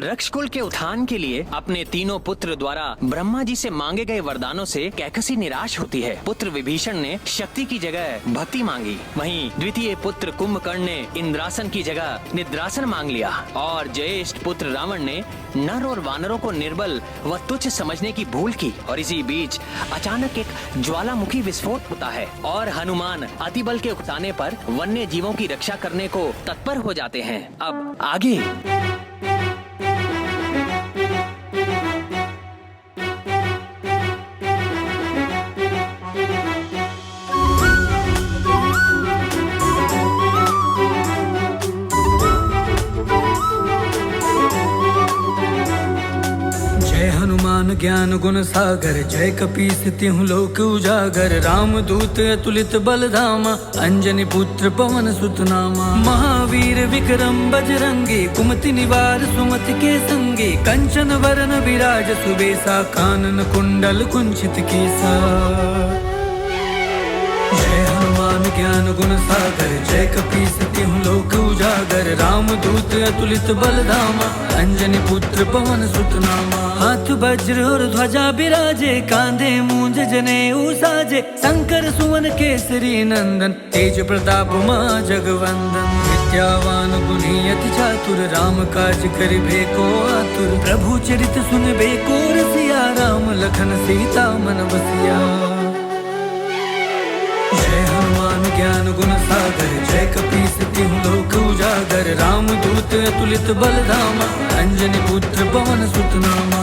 रक्षकुल के उत्थान के लिए अपने तीनों पुत्र द्वारा ब्रह्मा जी से मांगे गए वरदानों से कैकसी निराश होती है। पुत्र विभीषण ने शक्ति की जगह भक्ति मांगी, वहीं द्वितीय पुत्र कुंभकर्ण ने इंद्रासन की जगह निद्रासन मांग लिया और ज्येष्ठ पुत्र रावण ने नर और वानरों को निर्बल व तुच्छ समझने की भूल की। और इसी बीच अचानक एक ज्वालामुखी विस्फोट होता है और हनुमान अतिबल के उकसाने पर वन्य जीवों की रक्षा करने को तत्पर हो जाते हैं। अब आगे हनुमान ज्ञान गुण सागर, जय कपीस तिहु लोक उजागर। राम दूत अतुलित बल धामा, अंजनी पुत्र पवन सुत नामा। महावीर विक्रम बजरंगी, कुमति निवार सुमति के संगी। कंचन वरन विराज सुबेसा, कानन कुंडल कुंचित केसा। जय हनुमान ज्ञान गुण सागर, जय कपीस तिहु लोक उजागर। राम दूत अतुलित बल धामा, अंजनी पुत्र पवन सुत नामा। हाथ वज्र और ध्वजा बिराजे, कांधे मूंज जनेऊ साजे। शंकर सुवन केसरी नंदन, तेज प्रताप महा जगवंदन। विद्यावान गुणी अति चातुर, राम काज करिबे को आतुर। प्रभु चरित सुनबे को रसिया, राम लखन सीता मन बसिया। जय हनुमान ज्ञान गुण सागर, जय कपीस तिहु लोक उजागर। राम दूत अतुलित बल धामा, अंजनी पुत्र पवन सुत नामा।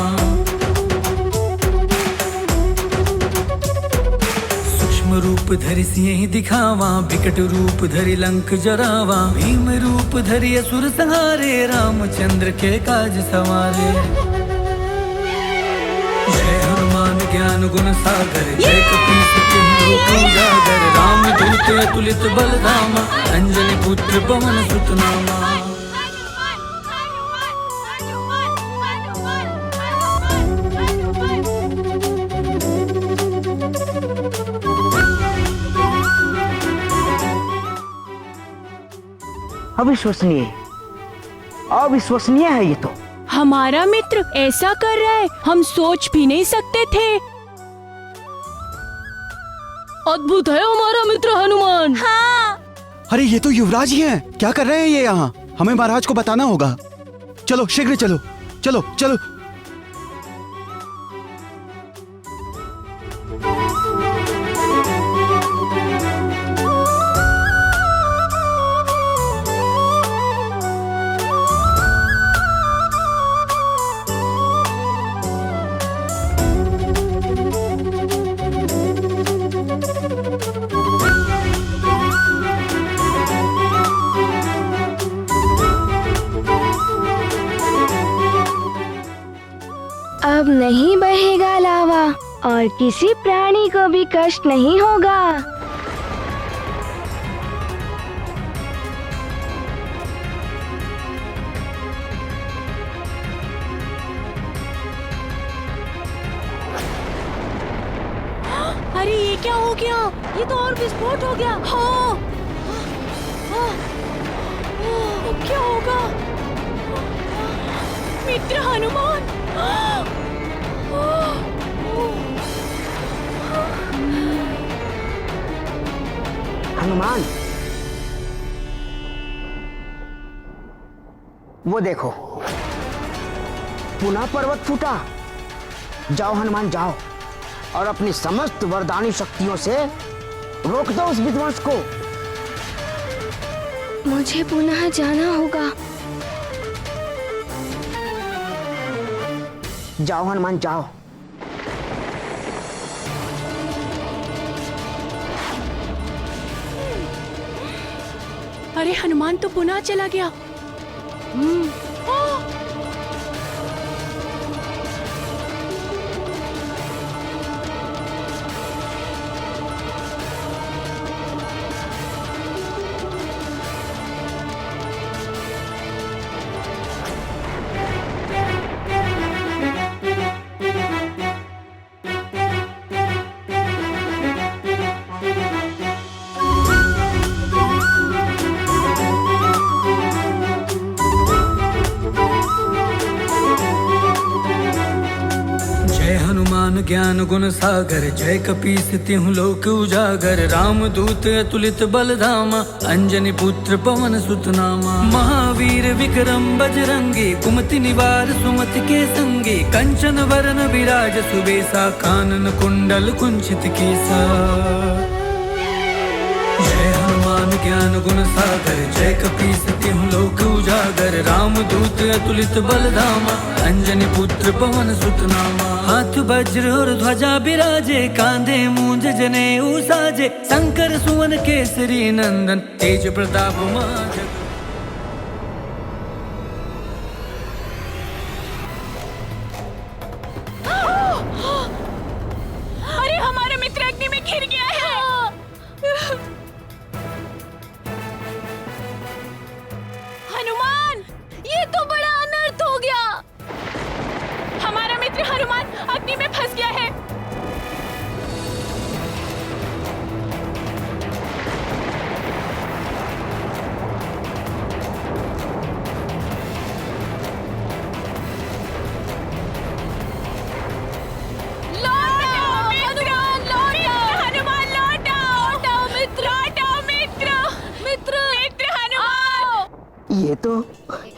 सूक्ष्म रूप धरि सिंह दिखावा, विकट रूप धरि लंक जरावा। भीम रूप धरि असुर संहारे, रामचंद्र के काज सवारे। जय हनुमान ज्ञान गुण सागर, जय कपीस तिहु लोक उजागर। राम दूत अतुलित बल धामा, अंजनी पुत्र पवन सुत नामा। अविश्वसनीय, अविश्वसनीय है ये तो। हमारा मित्र ऐसा कर रहा है, हम सोच भी नहीं सकते थे। अद्भुत है हमारा मित्र हनुमान। हाँ। अरे ये तो युवराज ही हैं। क्या कर रहे हैं ये यहाँ? हमें महाराज को बताना होगा। चलो शीघ्र चलो, चलो चलो। अब नहीं बहेगा लावा और किसी प्राणी को भी कष्ट नहीं होगा। अरे ये क्या हो गया? ये तो और विस्फोट हो गया। हाँ। क्या होगा? मित्र हनुमान। हनुमान, वो देखो, पुनः पर्वत फूटा। जाओ हनुमान जाओ, और अपनी समस्त वरदानी शक्तियों से रोक दो उस विध्वंस को। मुझे पुनः जाना होगा। जाओ हनुमान जाओ। अरे हनुमान तो पुनः चला गया। हनुमान ज्ञान गुण सागर, जय कपीस तिहुँ लोक उजागर। राम दूत अतुलित बल धामा, अंजनी पुत्र पवन सुत नामा। महावीर विक्रम बजरंगी, कुमति निवार सुमति के संगी। कंचन वरन विराज सुबेसा, कानन कुंडल कुंचित केसा। जय हनुमान ज्ञान गुण सागर, जय कपीस तिहुँ लोक उजागर। राम दूत अतुलित बल धामा, अंजनी पुत्र पवन सुत नामा। हाथ वज्र और ध्वजा बिराजे, कांधे मूंज जनेऊ साजे। शंकर सुवन केसरी नंदन, तेज प्रताप महाजगबंदन। अरे हमारा मित्र अग्नि में घिर गया है। हनुमान, ये तो बड़ा अनर्थ हो गया। हमारा मित्र हनुमान अग्नि में फंस गया है।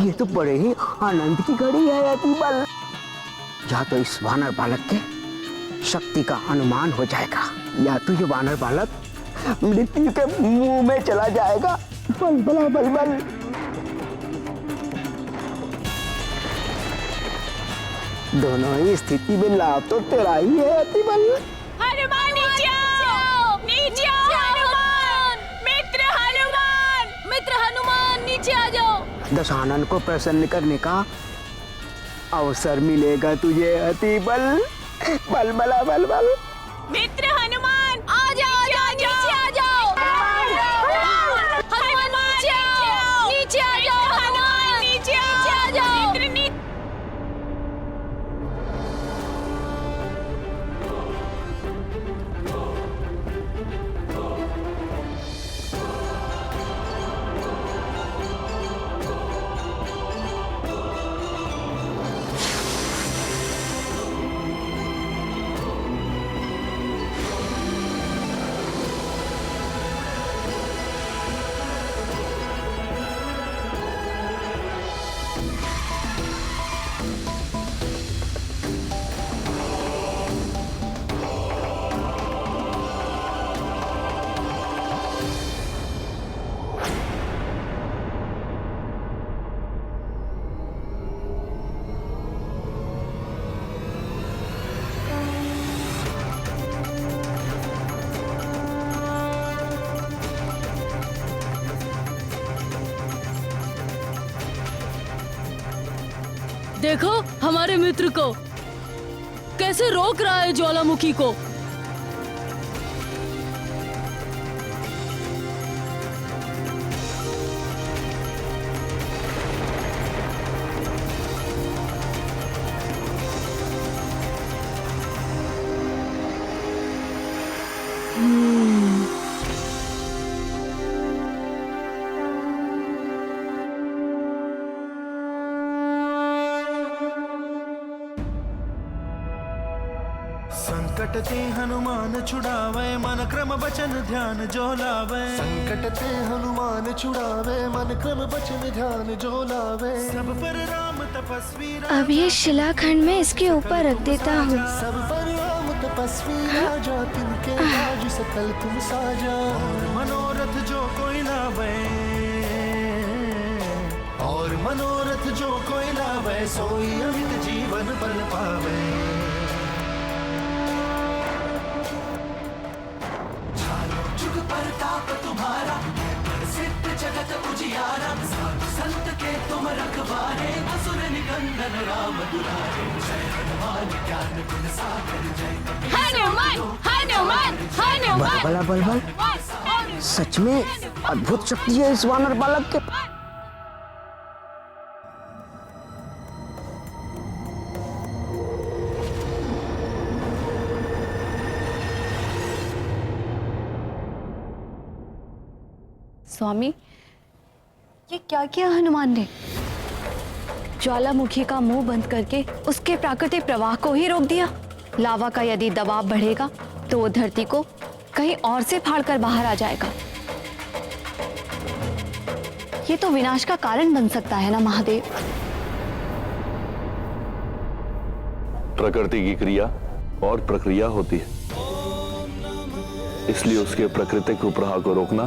ये तो बड़े ही आनंद की घड़ी है अतिबल। या तो इस वानर बालक के शक्ति का अनुमान हो जाएगा, या तो ये वानर बालक मृत्यु के मुंह में चला जाएगा। बल बल बल बल। दोनों ही स्थिति में लाभ तो तेरा ही है अतिबल। हनुमान नीचे आओ, नीचे आओ हनुमान। मित्र हनुमान नीचे आ जाओ। दशानन को प्रसन्न करने का अवसर मिलेगा तुझे अतिबल। बल बला बल बल। मित्र हनुमान आ जाओ, नीचे आ जाओ। हनुमान नीचे आओ, नीचे आ जाओ। हनुमान नीचे आ जाओ। देखो हमारे मित्र को कैसे रोक रहा है ज्वालामुखी को। संकट ते हनुमान छुड़ावे, मन क्रम वचन ध्यान जो लावे। संकट ते हनुमान छुड़ावे, मन क्रम वचन ध्यान जो लावे। सब पर राम तपस्वी अब ये शिलाखंड में इसके ऊपर रख देता हूँ। सब पर राम तपस्वी राजा, तिनके राज सकल तुम साजा। और मनोरथ जो कोई लावे, और मनोरथ जो कोई लावे, सोई अमित जीवन बल पावे। प्रताप तुम्हारा सिद्ध जगत उजियारा। साधु संत के तुम रखवारे, असुर निकंदन राम दुलारे। जय हनुमान ज्ञान गुण सागर, जय हनुमान हनुमान हनुमान। बल बल बल। सच में अद्भुत शक्ति है इस वानर बालक के। स्वामी, ये क्या किया हनुमान ने? ज्वालामुखी का मुंह बंद करके उसके प्राकृतिक प्रवाह को ही रोक दिया। लावा का यदि दबाव बढ़ेगा तो वो धरती को कहीं और से फाड़कर बाहर आ जाएगा। ये तो विनाश का कारण बन सकता है ना महादेव। प्रकृति की क्रिया और प्रक्रिया होती है, इसलिए उसके प्राकृतिक उपराह को रोकना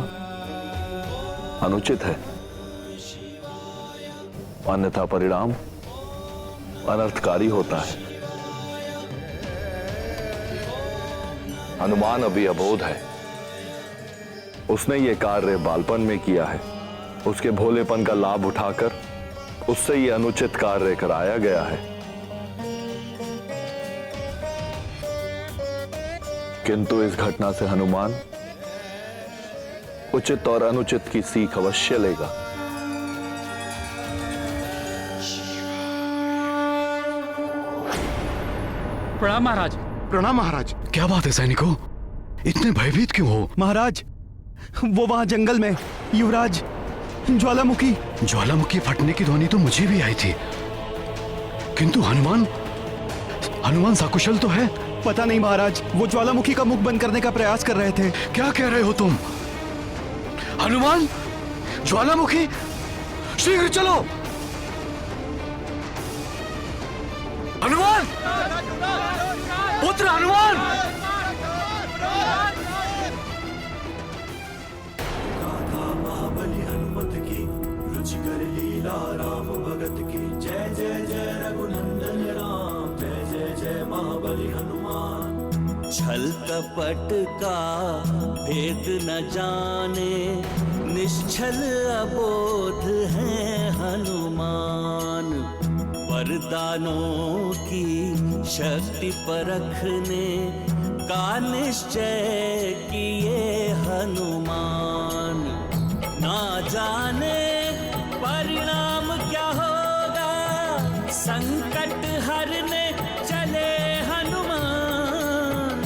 अनुचित है, अन्यथा परिणाम अनर्थकारी होता है। हनुमान अभी अबोध है, उसने ये कार्य बालपन में किया है। उसके भोलेपन का लाभ उठाकर उससे ये अनुचित कार्य कराया गया है। किंतु इस घटना से हनुमान उचित और अनुचित की सीख अवश्य लेगा। प्रणाम महाराज। प्रणाम महाराज। क्या बात है सैनिकों, इतने भयभीत क्यों हो? महाराज, वो वहां जंगल में युवराज ज्वालामुखी फटने की ध्वनि तो मुझे भी आई थी, किंतु हनुमान सकुशल तो है? पता नहीं महाराज, वो ज्वालामुखी का मुख बंद करने का प्रयास कर रहे थे। क्या कह रहे हो तुम? हनुमान ज्वालामुखी, शीघ्र चलो। हनुमान, पुत्र हनुमान। राम भगत की जय जय जय रघुनंदन राम, जय जय जय महाबली हनुमान। छल कपट का भेद न जाने, निश्चल अबोध है हनुमान। वरदानों की शक्ति परखने का निश्चय किए हनुमान। ना जाने परिणाम क्या होगा, संकट हरने चले हनुमान।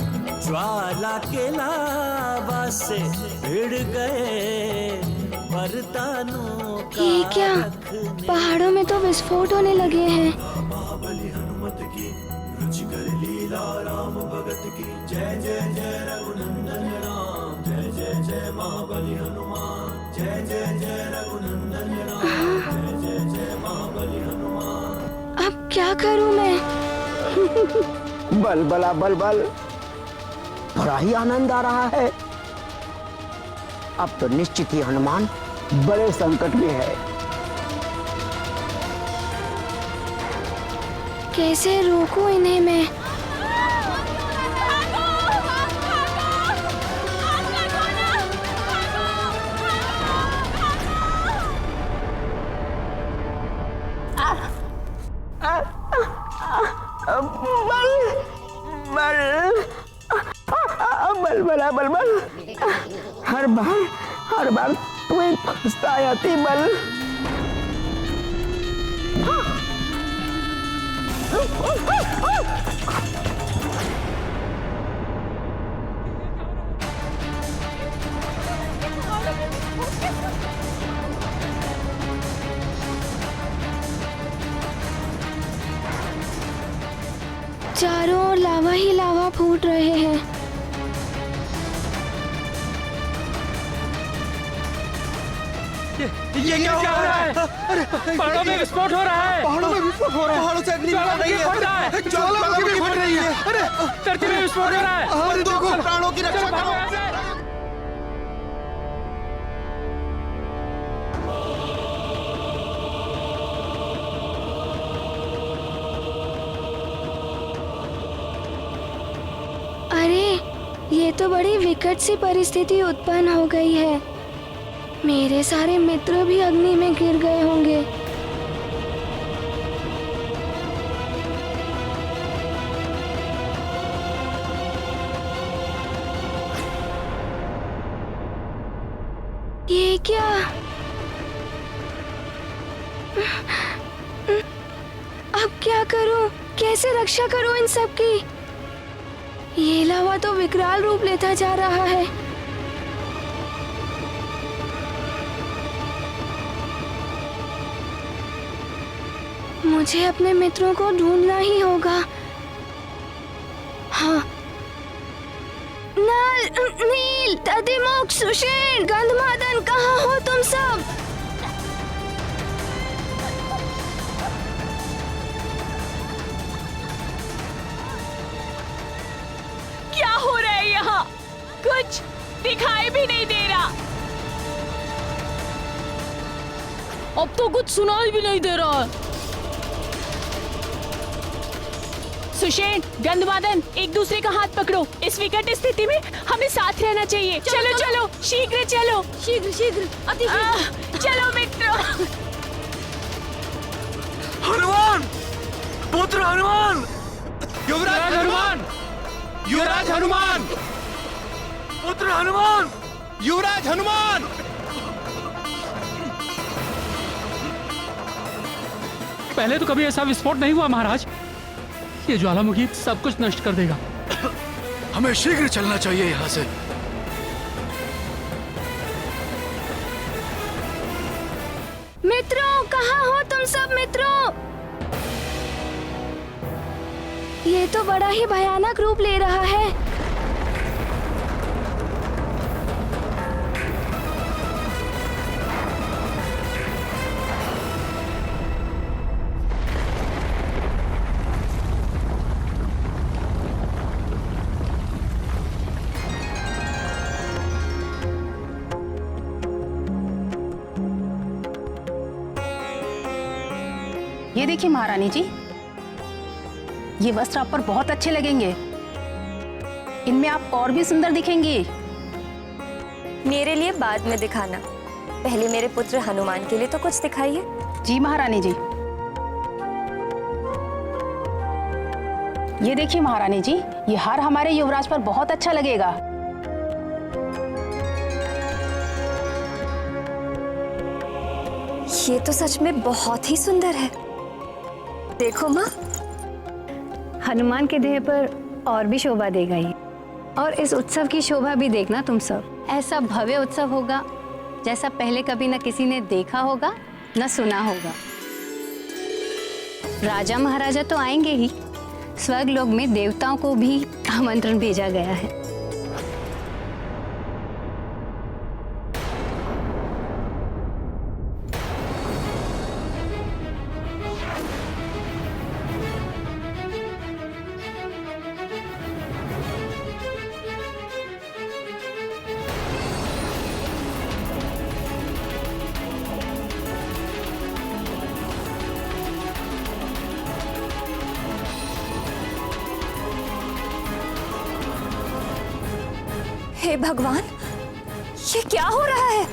ज्वाला के लावा से भिड़ गए वरदानों का। ये क्या, पहाड़ों में तो विस्फोट होने लगे हैं। महाबली हनुमत की रुचिकर लीला, राम भगत की जय जय जय रघुनंदन राम, जय जय जय महाबली हनुमान, जय जय जय रघुनंदन राम, जय जय जय महाबली हनुमान। अब क्या करूं मैं? बल बला बल बल, बड़ा ही आनंद आ रहा है। अब तो निश्चित ही हनुमान बड़े संकट में है। कैसे रोकूं इन्हें मैं? बल बला बल बल, हर बार तुम्हें फंसता आती बल। चारों ओर लावा ही लावा फूट रहे हैं। ये क्या हो रहा है? पहाड़ों में विस्फोट हो रहा है। पहाड़ों में विस्फोट हो रहा है। पहाड़ों से अग्नि निकल रही है। ज्वालामुखी भी फट रही है। अरे धरती में विस्फोट हो रहा है। अरे देखो, प्राणों की रक्षा करो। अरे, ये तो बड़ी विकट सी परिस्थिति उत्पन्न हो गई है। मेरे सारे मित्र भी अग्नि में गिर गए होंगे। ये क्या? अब क्या करूं? कैसे रक्षा करूं इन सब की? ये लावा तो विकराल रूप लेता जा रहा है। मुझे अपने मित्रों को ढूंढना ही होगा। हाँ। नल, नील, दधिमुख, सुषेण, गंधमादन, कहाँ हो तुम सब? क्या हो रहा है यहाँ? कुछ दिखाई भी नहीं दे रहा। अब तो कुछ सुनाई भी नहीं दे रहा है। सुषेण, गंधमादन, एक दूसरे का हाथ पकड़ो। इस विकट स्थिति में हमें साथ रहना चाहिए। चलो चलो, शीघ्र चलो। शीघ्र शीघ्र, अति शीघ्र। चलो मित्रों। हनुमान, पुत्र हनुमान, युवराज हनुमान, युवराज हनुमान, पुत्र हनुमान, युवराज हनुमान। पहले तो कभी ऐसा विस्फोट नहीं हुआ महाराज। ये ज्वालामुखी सब कुछ नष्ट कर देगा। हमें शीघ्र चलना चाहिए यहाँ से। मित्रों, कहाँ हो तुम सब मित्रों? ये तो बड़ा ही भयानक रूप ले रहा है। ये देखिए महारानी जी, ये वस्त्र आप पर बहुत अच्छे लगेंगे। इनमें आप और भी सुंदर दिखेंगी। मेरे लिए बाद में दिखाना, पहले मेरे पुत्र हनुमान के लिए तो कुछ दिखाइए। जी महारानी जी। ये देखिए महारानी जी, ये हार हमारे युवराज पर बहुत अच्छा लगेगा। ये तो सच में बहुत ही सुंदर है। देखो माँ, हनुमान के देह पर और भी शोभा देगा ये। और इस उत्सव की शोभा भी देखना तुम सब। ऐसा भव्य उत्सव होगा जैसा पहले कभी न किसी ने देखा होगा न सुना होगा। राजा महाराजा तो आएंगे ही, स्वर्गलोक में देवताओं को भी आमंत्रण भेजा गया है। हे भगवान, ये क्या हो रहा है?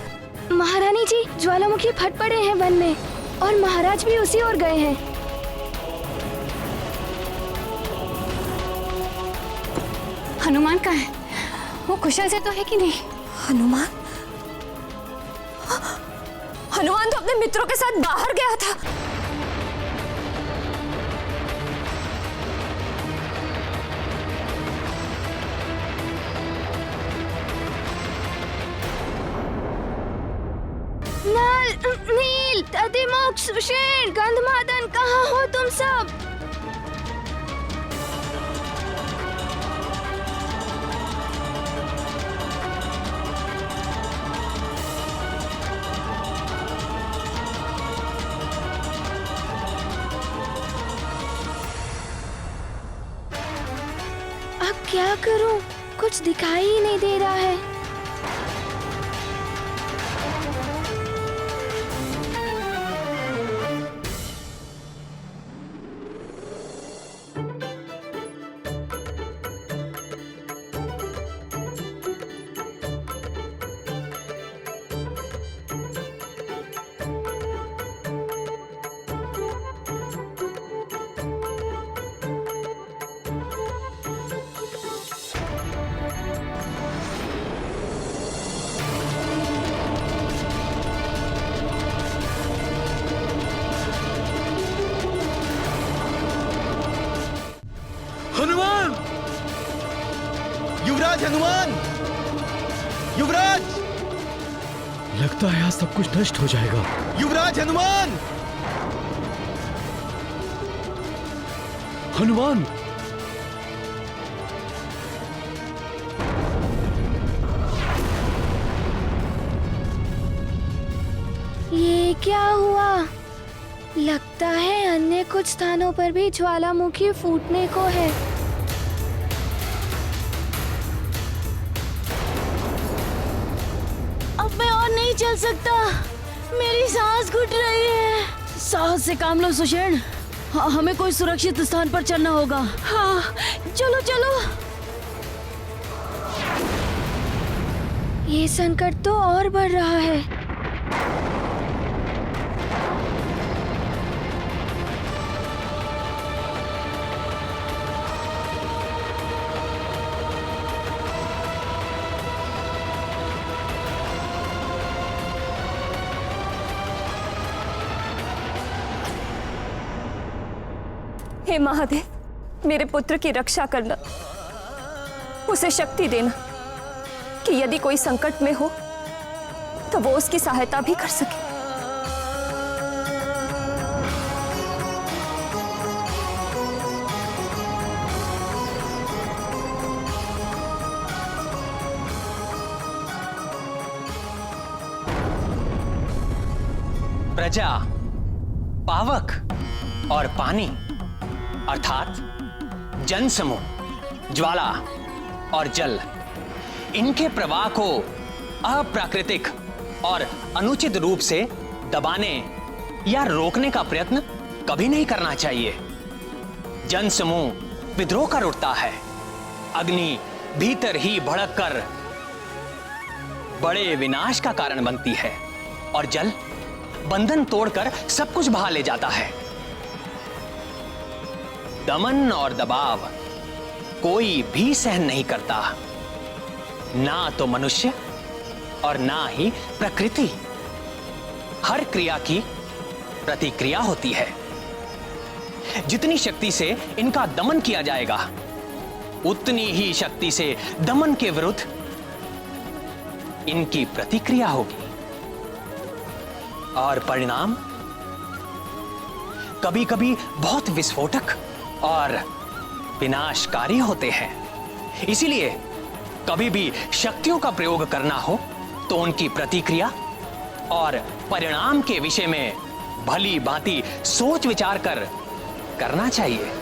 महारानी जी, ज्वालामुखी फट पड़े हैं वन में और महाराज भी उसी ओर गए हैं। हनुमान कहाँ है? वो कुशल से तो है कि नहीं? हनुमान? हनुमान तो अपने मित्रों के साथ बाहर गया था। नल, नील, दधिमुख, सुषेण, गंधमादन, कहाँ हो तुम सब? अब क्या करूं? कुछ दिखाई ही नहीं दे रहा है। हनुमान, युवराज हनुमान, युवराज। लगता है आज सब कुछ नष्ट हो जाएगा। युवराज हनुमान, हनुमान, क्या हुआ? लगता है अन्य कुछ स्थानों पर भी ज्वालामुखी फूटने को है। अब मैं और नहीं चल सकता, मेरी सांस घुट रही है। साहस से काम लो सुषेण, हमें कोई सुरक्षित स्थान पर चलना होगा। हाँ, चलो चलो। ये संकट तो और बढ़ रहा है। हे महादेव, मेरे पुत्र की रक्षा करना, उसे शक्ति देना कि यदि कोई संकट में हो तो वो उसकी सहायता भी कर सके। प्रजा, पावक और पानी अर्थात जन समूह, ज्वाला और जल, इनके प्रवाह को अप्राकृतिक और अनुचित रूप से दबाने या रोकने का प्रयत्न कभी नहीं करना चाहिए। जन समूह विद्रोह कर उठता है, अग्नि भीतर ही भड़क कर बड़े विनाश का कारण बनती है और जल बंधन तोड़कर सब कुछ बहा ले जाता है। दमन और दबाव कोई भी सहन नहीं करता, ना तो मनुष्य और ना ही प्रकृति। हर क्रिया की प्रतिक्रिया होती है। जितनी शक्ति से इनका दमन किया जाएगा, उतनी ही शक्ति से दमन के विरुद्ध इनकी प्रतिक्रिया होगी और परिणाम कभी कभी बहुत विस्फोटक और विनाशकारी होते हैं। इसीलिए कभी भी शक्तियों का प्रयोग करना हो तो उनकी प्रतिक्रिया और परिणाम के विषय में भली भांति सोच विचार कर करना चाहिए।